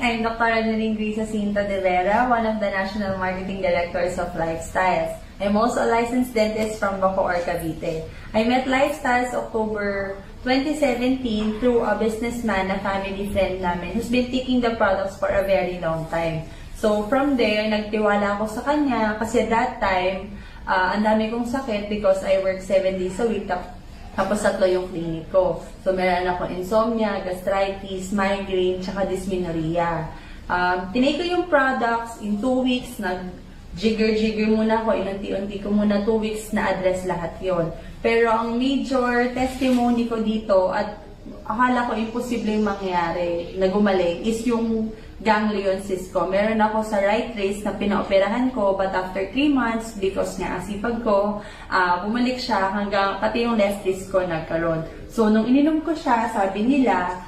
I'm Dr. Annalyn Grace Jacinto de Vera, one of the National Marketing Directors of Lifestyles. I'm also a licensed dentist from Bacoor, Cavite. I met Lifestyles October 2017 through a businessman, a family friend namin, who's been taking the products for a very long time. So from there, nagtiwala ako sa kanya kasi that time, ang dami kong sakit because I work 7 days a week. Tapos 3 yung clinic ko. So, meron ako insomnia, gastritis, migraine, tsaka dysmenorrhea. Tinake ko yung products in 2 weeks. Nag-jigger muna ako. Inunti-unti ko muna 2 weeks na address lahat yon. Pero ang major testimony ko dito at akala ko imposible mangyari na gumaling is yung ganglion cyst ko. Meron ako sa right wrist na pinaoperahan ko, but after 3 months, because nga asipag ko, bumalik siya hanggang pati yung left wrist ko nagkaroon. So, nung ininom ko siya, sabi nila,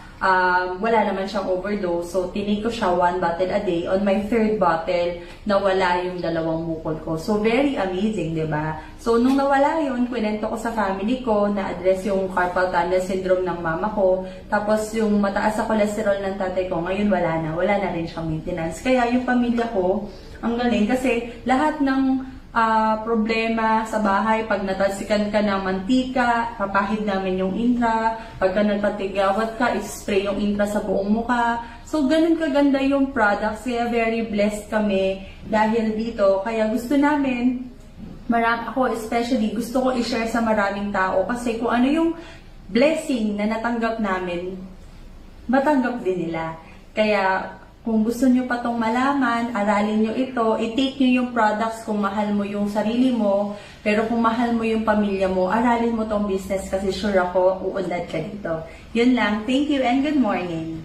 wala naman siyang overdose. So, tinake ko siya 1 bottle a day. On my 3rd bottle, nawala yung 2 bukol ko. So, very amazing, di ba? So, nung nawala yun, kwento ko sa family ko, na-address yung carpal tunnel syndrome ng mama ko. Tapos, yung mataas sa cholesterol ng tatay ko, ngayon wala na. Wala na rin siyang maintenance. Kaya yung pamilya ko, ang galing. Kasi, lahat ng problema sa bahay, pag natalsikan ka ng mantika, papahid namin yung intra, pagka nagpatigawat ka, spray yung intra sa buong muka. So, ganun kaganda yung products, kaya very blessed kami dahil dito. Kaya gusto namin, ako especially, gusto ko i-share sa maraming tao kasi kung ano yung blessing na natanggap namin, matanggap din nila. Kaya, kung gusto nyo pa tong malaman, aralin nyo ito, i-take nyo yung products kung mahal mo yung sarili mo, pero kung mahal mo yung pamilya mo, aralin mo tong business kasi sure ako, uunlad ka dito. Yun lang. Thank you and good morning.